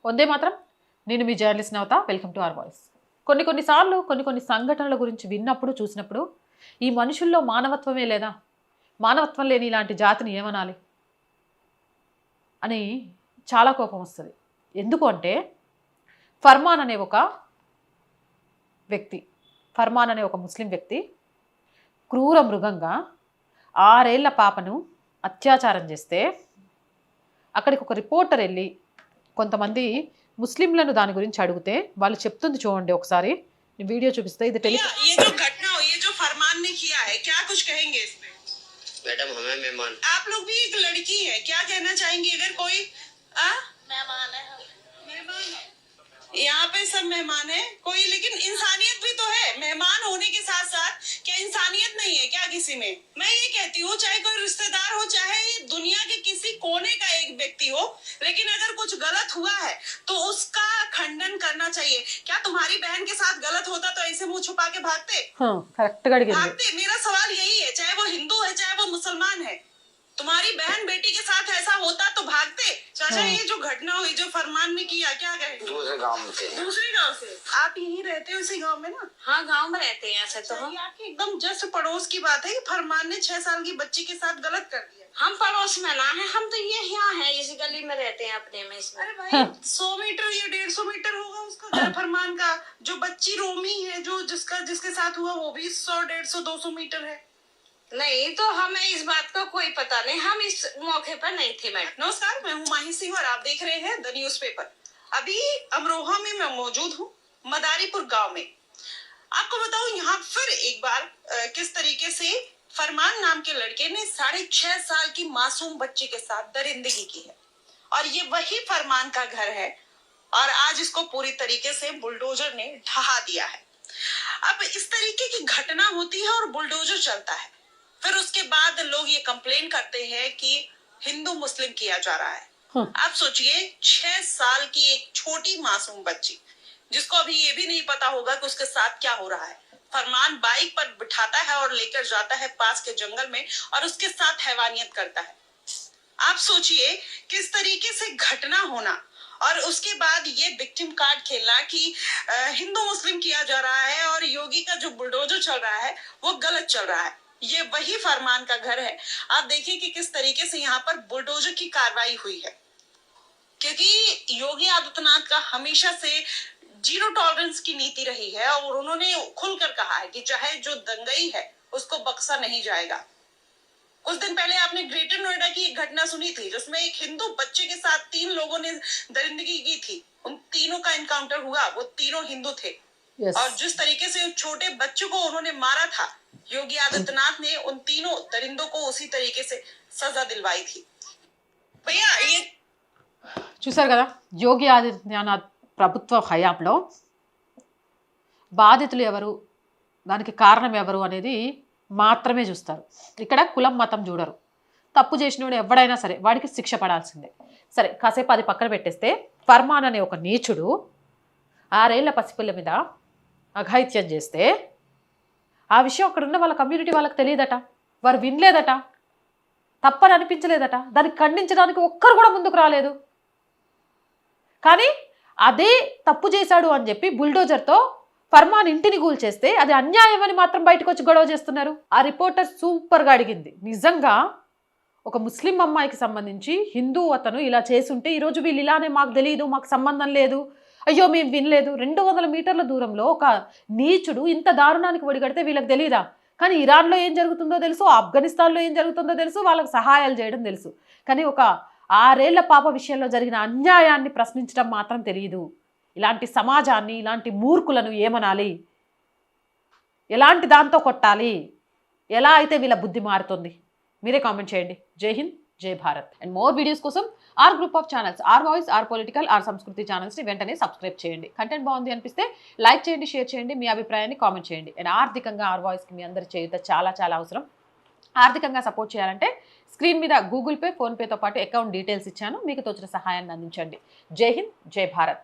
వందే మాత్రం. నేను మీ journalist Navatha. Welcome to our voice. కొన్నిసార్లు కొన్ని సంఘటనల గురించి విన్నప్పుడు చూసినప్పుడు ఈ మనుషుల్లో మానవత్వమే లేదా, మానవత్వం లేని ఇలాంటి జాతిని ఏమనాలి అని చాలా కోపం వస్తుంది. ఎందుకు అంటే ఫర్మాన్ అనే ఒక ముస్లిం వ్యక్తి క్రూర మృగంగా 6 ఏళ్ల పాపను అత్యాచారం చేస్తే అక్కడికి ఒక రిపోర్టర్ వెళ్ళి కొంతమంది ముస్లింలను దాని గురించి అడిగితే వాళ్ళు చెప్తుంది చూడండి ఒకసారి. నేను వీడియో చూపిస్తే ఇది मैडम हमें मेहमान आप लोग भी एक लड़की है, क्या कहना चाहेंगे? अगर कोई मेहमान है, यहाँ पे सब मेहमान है कोई, लेकिन इंसानियत भी तो है। मेहमान होने के साथ साथ क्या इंसानियत नहीं है क्या किसी में? मैं ये कहती हूँ, चाहे कोई रिश्तेदार हो, चाहे दुनिया के किसी कोने का एक व्यक्ति हो, लेकिन अगर कुछ गलत हुआ है तो उसका खंडन करना चाहिए। क्या तुम्हारी बहन के साथ गलत होता तो ऐसे मुंह छुपा के भागते? भागते? मेरा सवाल यही है, चाहे वो हिंदू है चाहे वो मुसलमान है, तुम्हारी बहन बेटी के साथ ऐसा होता तो भागते? चाचा ये जो घटना हुई, जो फरमान ने किया, क्या कहे? दूसरे गांव से। दूसरे गांव से? आप यहीं रहते हो इसी गांव में ना? हाँ, गांव में रहते हैं ऐसे तो हम। आपके एकदम जस्ट पड़ोस की बात है कि फरमान ने 6 साल की बच्ची के साथ गलत कर दिया। हम पड़ोस में ना है, हम तो ये यहाँ है, इसी गली में रहते हैं अपने में इसमें। अरे भाई 100 मीटर या 150 मीटर होगा उसका घर फरमान का। जो बच्ची रोमी है, जो जिसके साथ हुआ, वो भी 100, 150, 200 मीटर है। नहीं तो हमें इस बात का कोई पता नहीं, हम इस मौके पर नहीं थे। मैडम नमस्कार, मैं हूँ माही सिंह और आप देख रहे हैं द न्यूज़पेपर। अभी अमरोहा में मैं मौजूद हूँ, मदारीपुर गांव में। आपको बताऊं यहाँ फिर एक बार किस तरीके से फरमान नाम के लड़के ने 6.5 साल की मासूम बच्ची के साथ दरिंदगी की है, और ये वही फरमान का घर है, और आज इसको पूरी तरीके से बुलडोजर ने ढहा दिया है। अब इस तरीके की घटना होती है और बुलडोजर चलता है, फिर उसके बाद लोग ये कंप्लेन करते हैं कि हिंदू मुस्लिम किया जा रहा है। आप सोचिए, 6 साल की एक छोटी मासूम बच्ची, जिसको अभी ये भी नहीं पता होगा कि उसके साथ क्या हो रहा है, फरमान बाइक पर बिठाता है और लेकर जाता है पास के जंगल में और उसके साथ हैवानियत करता है। आप सोचिए किस तरीके से घटना होना, और उसके बाद ये विक्टिम कार्ड खेलना कि हिंदू मुस्लिम किया जा रहा है और योगी का जो बुलडोजर चल रहा है वो गलत चल रहा है। ये वही फरमान का घर है। आप देखिए कि किस तरीके से यहाँ पर बुलडोजर की कार्रवाई हुई है, क्योंकि योगी आदित्यनाथ का हमेशा से 0 टॉलरेंस की नीति रही है, और उन्होंने खुलकर कहा है कि चाहे जो दंगई है उसको बख्शा नहीं जाएगा। कुछ दिन पहले आपने ग्रेटर नोएडा की एक घटना सुनी थी, जिसमें एक हिंदू बच्चे के साथ 3 लोगों ने दरिंदगी की थी। उन तीनों का एनकाउंटर हुआ, वो तीनों हिंदू थे। और जिस तरीके से छोटे बच्चों को उन्होंने मारा था, योगी आदित्यनाथ ने उन तीनों दरिंदों को उसी तरीके से सजा दिलवाई थी। भैया ये చూసారు కదా, యోగి ఆదిత్యనాథ్ ప్రభుత్వ హయాంలో బాధితులు ఎవరు, దానికి కారణం ఎవరు అనేది మాత్రమే చూస్తారు. ఇక్కడ కులం మతం చూడరు. తప్పు చేసినోడు ఎవడైనా సరే వాడికి శిక్ష పడాల్సిందే. సరే, కాసేపు అది పక్కన పెట్టేస్తే, ఫర్మాన్ అనే ఒక నీచుడు 6 ఏళ్ల పసిపిల్ల మీద అఘాయిత్యం చేస్తే ఆ విషయం అక్కడ ఉన్న వాళ్ళ కమ్యూనిటీ వాళ్ళకి తెలియదట, వారు వినలేదట, తప్పని అనిపించలేదట, దాన్ని ఖండించడానికి ఒక్కరు కూడా ముందుకు రాలేదు. కానీ అదే తప్పు చేశాడు అని చెప్పి బుల్డోజర్తో ఫర్మాన్ ఇంటిని కూల్చేస్తే అది అన్యాయం అని మాత్రం బయటకు వచ్చి గొడవ చేస్తున్నారు. ఆ రిపోర్టర్ సూపర్గా అడిగింది, నిజంగా ఒక ముస్లిం అమ్మాయికి సంబంధించి హిందూ అతను ఇలా చేసుంటే ఈరోజు వీళ్ళు ఇలానే, మాకు తెలియదు, మాకు సంబంధం లేదు, అయ్యో మేము వినలేదు. 200 మీటర్ల దూరంలో ఒక నీచుడు ఇంత దారుణానికి ఒడిగడితే వీళ్ళకి తెలియదా? కానీ ఇరాన్లో ఏం జరుగుతుందో తెలుసు, ఆఫ్ఘనిస్తాన్లో ఏం జరుగుతుందో తెలుసు, వాళ్ళకి సహాయాలు చేయడం తెలుసు. కానీ ఒక 6 ఏళ్ల పాప విషయంలో జరిగిన అన్యాయాన్ని ప్రశ్నించడం మాత్రం తెలియదు. ఇలాంటి సమాజాన్ని, ఇలాంటి మూర్ఖులను ఏమనాలి, ఎలాంటి దాంతో కొట్టాలి, ఎలా అయితే వీళ్ళ బుద్ధి మారుతుంది? మీరే కామెంట్ చేయండి. Jai Hind, Jai Bharat. And more videos కోసం our group of channels, our voice, our political, our సంస్కృతి ఛానల్స్ని వెంటనే సబ్స్క్రైబ్ చేయండి. కంటెంట్ బాగుంది అనిపిస్తే లైక్ చేయండి, షేర్ చేయండి, మీ అభిప్రాయాన్ని కామెంట్ చేయండి. అండ్ ఆర్థికంగా ఆర్ వాయిస్కి మీ అందరి చేయుత చాలా చాలా అవసరం. ఆర్థికంగా సపోర్ట్ చేయాలంటే స్క్రీన్ మీద గూగుల్ పే, ఫోన్పేతో పాటు అకౌంట్ డీటెయిల్స్ ఇచ్చాను, మీకు తోచిన సహాయాన్ని అందించండి. జై హింద్, జై భారత్.